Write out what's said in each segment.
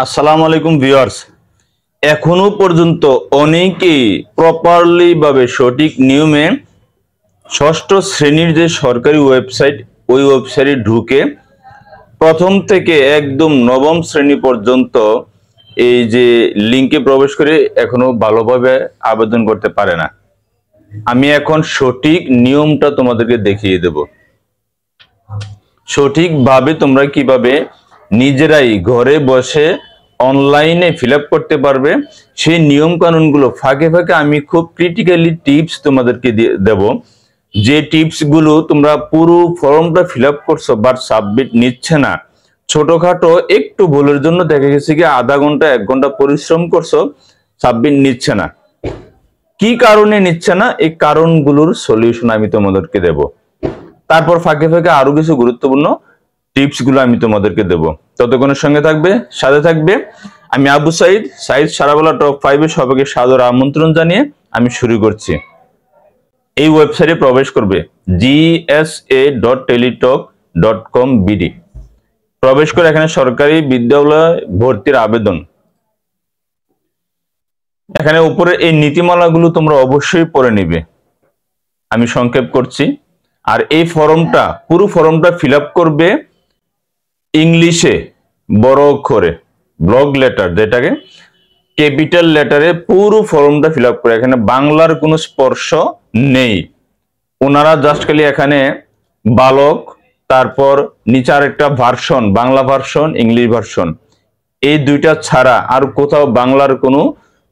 আসসালামু আলাইকুম ভিউয়ার্স। এখনো পর্যন্ত অনেকেই প্রপারলি ভাবে সঠিক নিয়মে ষষ্ঠ শ্রেণীর যে সরকারি ওয়েবসাইট, ওই ওয়েবসাইটে ঢুকে প্রথম থেকে একদম নবম শ্রেণী পর্যন্ত এই যে লিংকে প্রবেশ করে এখনো ভালোভাবে আবেদন করতে পারে না। আমি এখন সঠিক নিয়মটা তোমাদেরকে দেখিয়ে দেব। সঠিকভাবে তোমরা কিভাবে নিজেরাই ঘরে বসে অনলাইনে ফিল আপ করতে পারবে, সেই নিয়ম কানুনগুলো ফাঁকে ফাঁকে আমি খুব ক্রিটিক্যালি টিপস তোমাদেরকে দেব। যে টিপস গুলো তোমরা পুরো ফর্মটা ফিল আপ করছো বাট সাবমিট নিচ্ছে না, ছোটখাটো একটু ভুলের জন্য দেখা গেছে কি আধা ঘন্টা 1 ঘন্টা পরিশ্রম করছো, সাবমিট নিচ্ছে না। কি কারণে নিচ্ছে না, এই কারণগুলোর সলিউশন আমি তোমাদেরকে দেব। তারপর ফাঁকে ফাঁকে আরো কিছু গুরুত্বপূর্ণ টিপস গুলো আমি তোমাদেরকে দেব। ততক্ষণের সঙ্গে থাকবে, সাথে থাকবে। আমি আবু সাইদ সারাবেলা টপ 5 এ সবাইকে সাদর আমন্ত্রণ জানিয়ে আমি শুরু করছি। এই ওয়েবসাইটে প্রবেশ করবে gsa.teletalk.com/bd। প্রবেশ করে এখানে সরকারি বিদ্যালয় ভর্তির আবেদন, এখানে উপরে এই নীতিমালাগুলো তোমরা অবশ্যই পড়ে নিবে। আমি সংক্ষেপ করছি। আর এই ফর্মটা, পুরো ফর্মটা ফিল আপ করবে ইংলিশে বড় অক্ষরে, ব্লক লেটার যেটাকে ক্যাপিটাল লেটারে পুরো ফর্মটা ফিল আপ করে। এখানে বাংলার কোনো স্পর্শ নেই। ওনারা জাস্ট খালি এখানে বালক, তারপর নিচে আরেকটা version, Bangla version, English version, এই দুইটা ছাড়া আর কোথাও বাংলার কোনো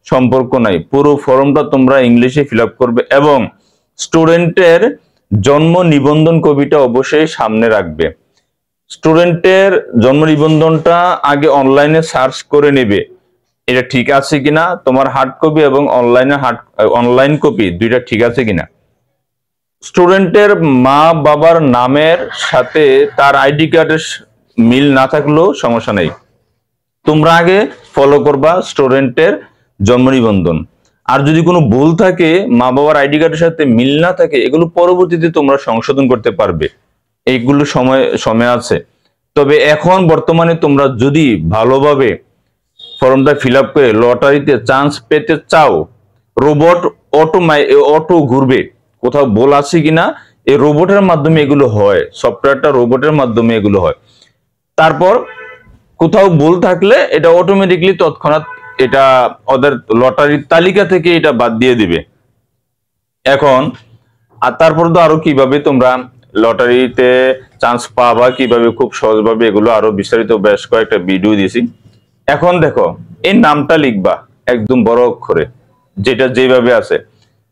সম্পর্ক নাই। পুরো ফর্মটা তোমরা ইংলিশে ফিল আপ করবে এবং স্টুডেন্টের জন্ম নিবন্ধন কপিটা অবশ্যই সামনে রাখবে। স্টুডেন্টের জন্ম নিবন্ধনটা আগে অনলাইনে সার্চ করে নেবে, এটা ঠিক আছে কিনা, তোমার হার্ড কপি এবং অনলাইন কপি দুইটা ঠিক আছে কিনা। স্টুডেন্টের মা বাবার নামের সাথে তার আইডি কার্ডের মিল না থাকলেও সমস্যা নেই, তোমরা আগে ফলো করবা স্টুডেন্টের জন্ম নিবন্ধন। আর যদি কোনো ভুল থাকে, মা বাবার আইডি কার্ডের সাথে মিল না থাকে, এগুলো পরবর্তীতে তোমরা সংশোধন করতে পারবে, এইগুলো সময় আছে। তবে এখন বর্তমানে তোমরা যদি ভালোভাবে ফর্মটা ফিল আপ করে লটারিতে চান্স পেতে চাও, রোবট অটো ঘুরবে, কোথাও ভুল আছে কিনা, এই রোবটের মাধ্যমে এগুলো হয়, সফটওয়্যারটা রোবটের মাধ্যমে এগুলো হয়। তারপর কোথাও ভুল থাকলে এটা অটোমেটিকলি তৎক্ষণাৎ এটা ওদের লটারির তালিকা থেকে এটা বাদ দিয়ে দিবে। এখন আর তারপর তো আরো কিভাবে তোমরা লটারিতে চান্স পাবা, কিভাবে খুব সহজভাবে, এগুলো আরো বিস্তারিত বেশ কয়েকটা ভিডিও দিয়েছি। এখন দেখো, এই নামটা লিখবা একদম বড় অক্ষরে, যেটা যেভাবে আছে।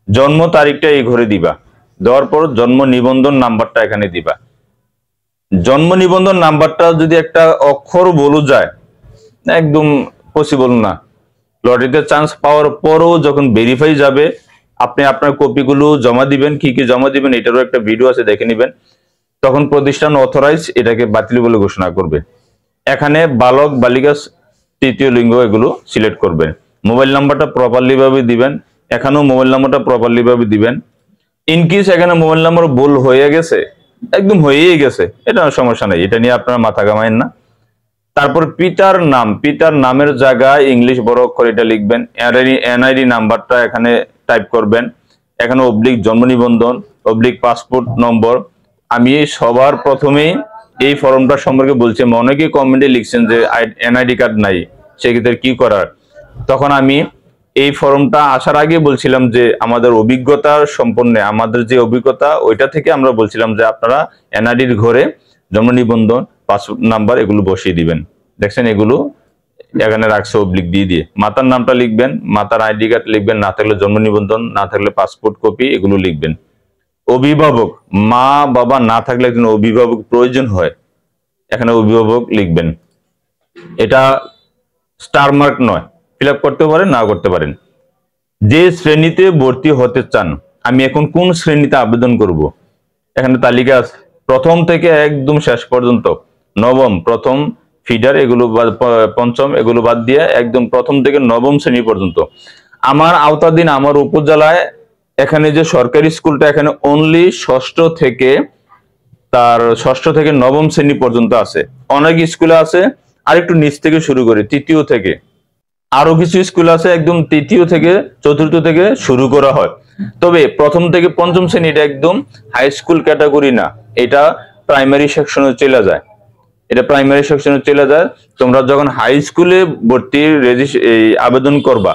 জন্ম তারিখটা এই ঘরে দিবা, দেওয়ার পর জন্ম নিবন্ধন নাম্বারটা এখানে দিবা। জন্ম নিবন্ধন নাম্বারটা যদি একটা অক্ষর বলে যায়, একদম পসিবল না। লটারিতে চান্স পাওয়ার পরও যখন ভেরিফাই যাবে, আপনি আপনার কপিগুলো জমা দিবেন, কি কি জমা দিবেন এটারও একটা ভিডিও আছে, দেখে নিবেন। তখন প্রতিষ্ঠান অথরাইজ এটাকে বাতিল বলে ঘোষণা করবে। এখানে বালক বালিকা তৃতীয় লিঙ্গ এগুলো সিলেক্ট করবেন। মোবাইল নাম্বারটা প্রপারলি ভাবে দিবেন, এখানেও মোবাইল নাম্বারটা প্রপারলি ভাবে দিবেন। ইনকেস এখানে মোবাইল নাম্বার ভুল হয়ে গেছে, একদম হয়েই গেছে, এটা সমস্যা নেই, এটা নিয়ে আপনারা মাথা ঘামায়েন না। তারপর পিতার নাম, পিতার নামের জায়গায় ইংলিশ বড় অক্ষর এটা লিখবেন। এনআইডি নাম্বারটা এখানে টাইপ করবেন। এখানে অবলিক জন্ম নিবন্ধন, অবলিক পাসপোর্ট নম্বর। আমি সবার প্রথমেই এই ফর্মটা সম্পর্কে বলছি। অনেকেই কমেন্টে লিখছেন যে এনআইডি কার্ড নাই, সেক্ষেত্রে কি করার। তখন আমি এই ফর্মটা আসার আগে বলছিলাম যে আমাদের অভিজ্ঞতার সম্পন্ন, আমাদের যে অভিজ্ঞতা ওইটা থেকে আমরা বলছিলাম যে আপনারা এনআইডির ঘরে জন্ম নিবন্ধন, পাসপোর্ট নাম্বার এগুলো বসিয়ে দিবেন। দেখছেন এগুলো এখানে রাখছে অবলিক দিয়ে দিয়ে। মাতার নামটা লিখবেন, মাতার আইডি কার্ড লিখবেন, না থাকলে জন্ম নিবন্ধন, না থাকলে পাসপোর্ট কপি এগুলো লিখবেন। অভিভাবক, মা বাবা না থাকলে একজন অভিভাবক প্রয়োজন হয়, এখানে অভিভাবক লিখবেন। এটা স্টার মার্ক নয়, ফিল আপ করতে পারেন, না করতে পারেন। যে শ্রেণীতে ভর্তি হতে চান, আমি এখন কোন শ্রেণীতে আবেদন করব, এখানে তালিকা আছে প্রথম থেকে একদম শেষ পর্যন্ত। নবম, প্রথম ফিডার এগুলো, পঞ্চম এগুলো বাদ দিয়ে একদম প্রথম থেকে নবম শ্রেণী পর্যন্ত। আমার আওতাধীন আমার উপজেলায় এখানে যে সরকারি স্কুলটা, এখানে অনলি ষষ্ঠ থেকে নবম শ্রেণী পর্যন্ত আছে। অনেক স্কুলে আছে আর একটু নিচ থেকে শুরু করি, তৃতীয় থেকে। আরো কিছু স্কুল আছে একদম তৃতীয় থেকে চতুর্থ থেকে শুরু করা হয়, তবে প্রথম থেকে পঞ্চম শ্রেণী এটা একদম হাই স্কুল ক্যাটাগরি না, এটা প্রাইমারি সেকশনে চলে যায়। এটা প্রাইমারি সেকশনে চলে যায়। তোমরা যখন হাই স্কুলে ভর্তির আবেদন করবা,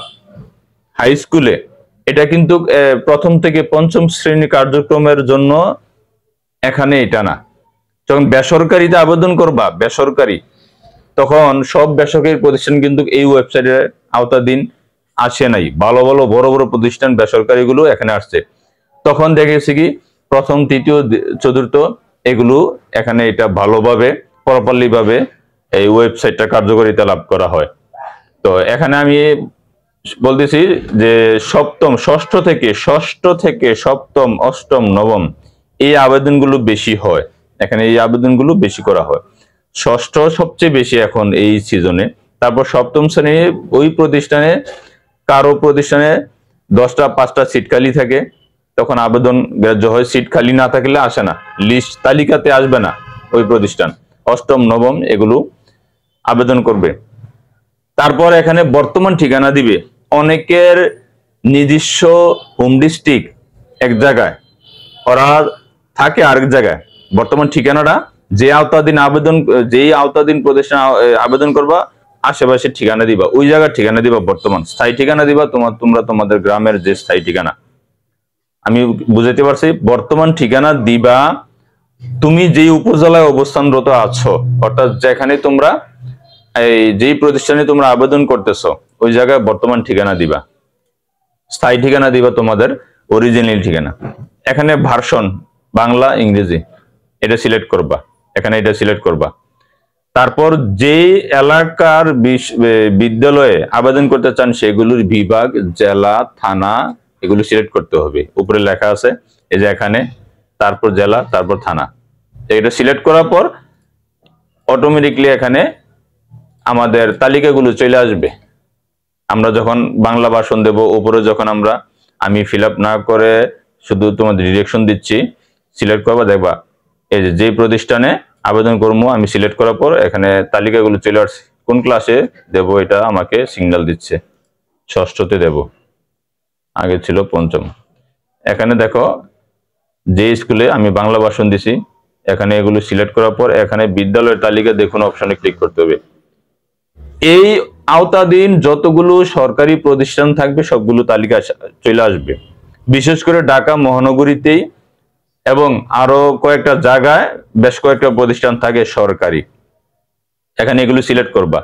হাই স্কুলে, এটা কিন্তু প্রথম থেকে পঞ্চম শ্রেণী কার্যক্রমের জন্য এখানে এটা না। যখন বেসরকারিতে আবেদন করবা, বেসরকারি, তখন সব বেসরকারি প্রতিষ্ঠান কিন্তু এই ওয়েবসাইটের আওতাধীন আসে নাই। ভালো ভালো বড় বড় প্রতিষ্ঠান বেসরকারি গুলো এখানে আসছে। তখন দেখেছি কি প্রথম, তৃতীয়, চতুর্থ এগুলো এখানে এটা ভালোভাবে প্রপারলি ভাবে এই ওয়েবসাইটটা কার্যকারিতা লাভ করা হয়। তো এখানে আমি বলতেছি যে সপ্তম, ষষ্ঠ থেকে সপ্তম, অষ্টম, নবম এই আবেদনগুলো বেশি হয়, এখানে এই আবেদনগুলো বেশি করা হয়। ষষ্ঠ সবচেয়ে বেশি এখন এই সিজনে। তারপর সপ্তম শ্রেণী ওই প্রতিষ্ঠানে, কারো প্রতিষ্ঠানে 10টা 5টা সিট খালি থাকে, তখন আবেদন গ্রাহ্য হয়। সিট খালি না থাকলে আসে না, লিস্ট তালিকাতে আসবে না ওই প্রতিষ্ঠান। অষ্টম, নবম এগুলো আবেদন করবে। তারপর এখানে বর্তমান ঠিকানা দিবে। অনেকের নিজস্ব হোম ডিস্ট্রিক্ট এক জায়গায়, ওরা থাকে আরেক জায়গায়। বর্তমান ঠিকানাটা যেই আওতাধীন প্রতিষ্ঠান আবেদন করবা, আশেপাশে ঠিকানা দিবা, ওই জায়গার ঠিকানা দিবা, বর্তমান স্থায়ী ঠিকানা দিবা, তোমরা তোমাদের গ্রামের যে স্থায়ী ঠিকানা। আমি বুঝাইতে পারছি? বর্তমান ঠিকানা দিবা তুমি যেই উপজেলায় অবস্থানরত আছো, অর্থাৎ যেখানে তোমরা যেই প্রতিষ্ঠানে তোমরা আবেদন করতেছো ওই জায়গায় বর্তমান ঠিকানা দিবা, স্থায়ী ঠিকানা দিবা, তোমাদের অরিজিনাল ঠিকানা। এখানে ভার্সন বাংলা, ইংরেজি এটা সিলেক্ট করবা, এখানে এটা সিলেক্ট করবা। তারপর যে এলাকার বিদ্যালয়ে আবেদন করতে চান সেগুলোর বিভাগ, জেলা, থানা এগুলো সিলেক্ট করতে হবে। উপরে লেখা আছে এই যে এখানে, তারপর জেলা, তারপর থানা। এটা সিলেক্ট করার পর অটোমেটিকলি এখানে আমাদের তালিকাগুলো চলে আসবে। আমরা যখন বাংলা ভাষণ দেব, উপরে যখন আমি ফিল আপ না করে শুধু তোমাদের ডিরেকশন দিচ্ছি, সিলেক্ট করবা, দেখবা এই যে প্রতিষ্ঠানে আবেদন করবো আমি সিলেক্ট করার পর এখানে তালিকাগুলো চলে আসছে। কোন ক্লাসে দেব এটা আমাকে সিগন্যাল দিচ্ছে, ষষ্ঠতে দেব, আগে ছিল পঞ্চম। এখানে দেখো যে স্কুলে আমি বাংলা ভাষণ দিছি, এখানে এগুলো সিলেক্ট করার পর এখানে বিদ্যালয়ের তালিকা দেখুন অপশনে ক্লিক করতে হবে। এই আওতাধীন যতগুলো সরকারি প্রতিষ্ঠান থাকবে সবগুলো তালিকা চলে আসবে। বিশেষ করে ঢাকা মহানগরীতেই এবং আরো কয়েকটা জায়গায় বেশ কয়েকটা প্রতিষ্ঠান থাকে সরকারি, এখানে এগুলো সিলেক্ট করবা।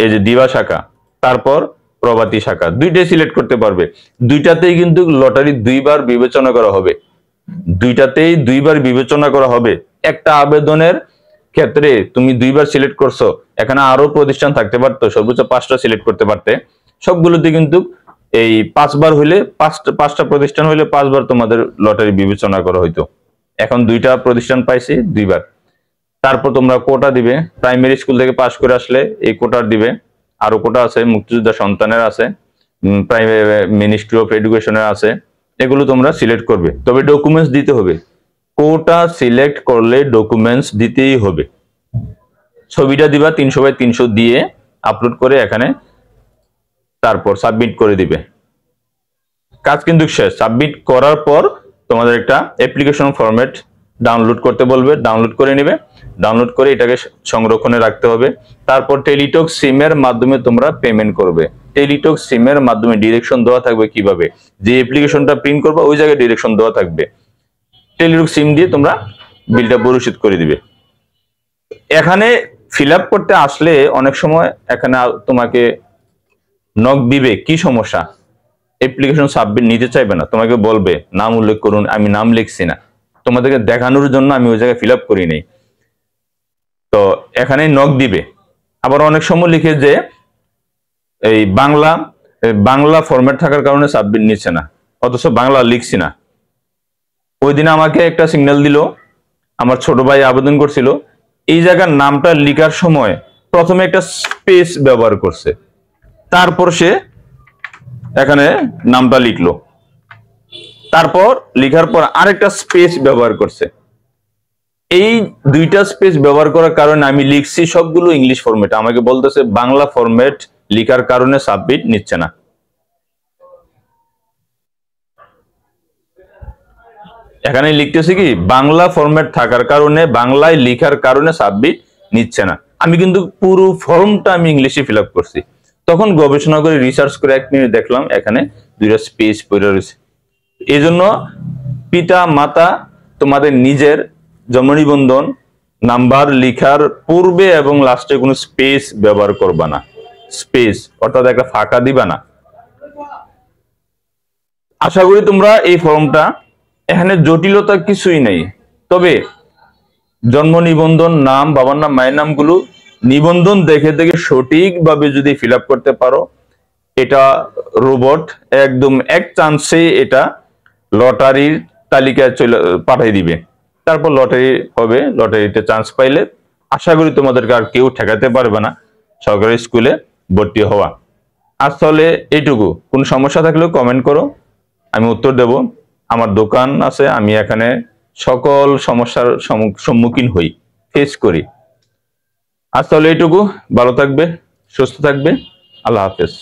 এই যে দিবা শাখা, তারপর প্রভাতী শাখা, দুইটাই সিলেক্ট করতে পারবে। দুইটাতেই কিন্তু লটারি দুইবার বিবেচনা করা হবে, দুইটাতেই দুইবার বিবেচনা করা হবে। একটা আবেদনের ক্ষেত্রে তুমি দুইবার সিলেক্ট করছো, এখানে আরো প্রতিষ্ঠান থাকতে পারতো, সর্বোচ্চ 5টা সিলেক্ট করতে পারতে। সবগুলোতে কিন্তু এই 5বার হইলে, 5টা প্রতিষ্ঠান হইলে 5বার তোমাদের লটারি বিবেচনা করা হইতো। এখন 2টা প্রতিষ্ঠান পাইছি, দুইবার। তারপর তোমরা কোটা দিবে, প্রাইমারি স্কুল থেকে পাশ করে আসলে এই কোটার দিবে। আরো কোটা আছে, মুক্তিযোদ্ধা সন্তানের আছে, মিনিস্ট্রি অফ এডুকেশনের আছে, এগুলো তোমরা সিলেক্ট করবে। তবে ডকুমেন্টস দিতে হবে, কোটা সিলেক্ট করলে ডকুমেন্টস দিতেই হবে। ছবিটা দিবা 300x300 দিয়ে আপলোড করে এখানে, তারপর সাবমিট করে দিবে। কাজ কিন্তু শেষ। সাবমিট করার পর তোমাদের একটা অ্যাপ্লিকেশন ফরম্যাট ডাউনলোড করতে বলবে, ডাউনলোড করে নিবে। ডাউনলোড করে এটাকে সংরক্ষণে রাখতে হবে। তারপর টেলিটক সিমের মাধ্যমে তোমরা পেমেন্ট করবে। টেলিটক সিমের মাধ্যমে ডিরেকশন দেওয়া থাকবে কিভাবে, যে অ্যাপ্লিকেশনটা প্রিন্ট করবে ওই জায়গায় ডিরেকশন দেওয়া থাকবে। টেলিটক সিম দিয়ে তোমরা বিলটা পরিশোধ করে দিবে। এখানে ফিল আপ করতে আসলে অনেক সময় এখানে তোমাকে নক দিবে, কি সমস্যা, অ্যাপ্লিকেশন সাবমিট নিতে চাইবে না, তোমাকে বলবে নাম উল্লেখ করুন, আমি নাম লিখছি না, তোমাদেরকে দেখানোর জন্য আমি ওই জায়গায় ফিল আপ করি নাই। তো এখানে নক দিবে। আবার অনেক সময় লিখে যে এই বাংলা ফরম্যাট থাকার কারণে সাবমিট নিচ্ছে না, অথচ বাংলা লিখছি না। ওই দিন আমাকে একটা সিগন্যাল দিল, আমার ছোট ভাই আবেদন করছিল, এই জায়গার নামটা লিখার সময় প্রথমে একটা স্পেস ব্যবহার করছে, তারপর সে এখানে নামটা লিখলো, তারপর লিখার পর আরেকটা স্পেস ব্যবহার করছে। এই দুইটা স্পেস ব্যবহার করার কারণে আমি লিখছি সবগুলো ইংলিশ ফরম্যাট, আমাকে বলতেছে বাংলা ফরম্যাট লিখার কারণে সাবমিট নিচ্ছে না। এখানে লিখতেছি কি বাংলা ফরম্যাট থাকার কারণে, বাংলায় লিখার কারণে সাবমিট নিচ্ছে না। আমি কিন্তু পুরো ফর্মটা আমি ইংলিশে ফিল আপ করছি। তখন গবেষণা করে রিসার্চ করে 1 মিনিট দেখলাম এখানে দুইটা স্পেস পড়ে রয়েছে। এই জন্য পিতা মাতা তোমাদের নিজের জন্ম নিবন্ধন নাম্বার লিখার পূর্বে এবং লাস্টে কোনো স্পেস ব্যবহার করবা না, স্পেস অর্থাৎ একটা ফাঁকা দিবা না। আশা করি তোমরা এই ফর্মটা, এখানে জটিলতা কিছুই নেই, তবে জন্ম নিবন্ধন নাম, বাবার নাম, মায়ের নামগুলো নিবন্ধন দেখে দেখে সঠিকভাবে যদি ফিল আপ করতে পারো, এটা রোবট একদম এক চান্সে এটা লটারির তালিকায় চলে পাঠিয়ে দিবে। তারপর লটারি হবে, লটারিতে চান্স পাইলে আশা করি তোমাদেরকে আর কেউ ঠেকাতে পারবে না সরকারি স্কুলে ভর্তি হওয়া। আজ তাহলে এইটুকু। কোনো সমস্যা থাকলেও কমেন্ট করো, আমি উত্তর দেব। আমার দোকান আছে, আমি এখানে সকল সমস্যার সম্মুখীন হই, ফেস করি। আজ তাহলে এইটুকু। ভালো থাকবে, সুস্থ থাকবে। আল্লাহ হাফেজ।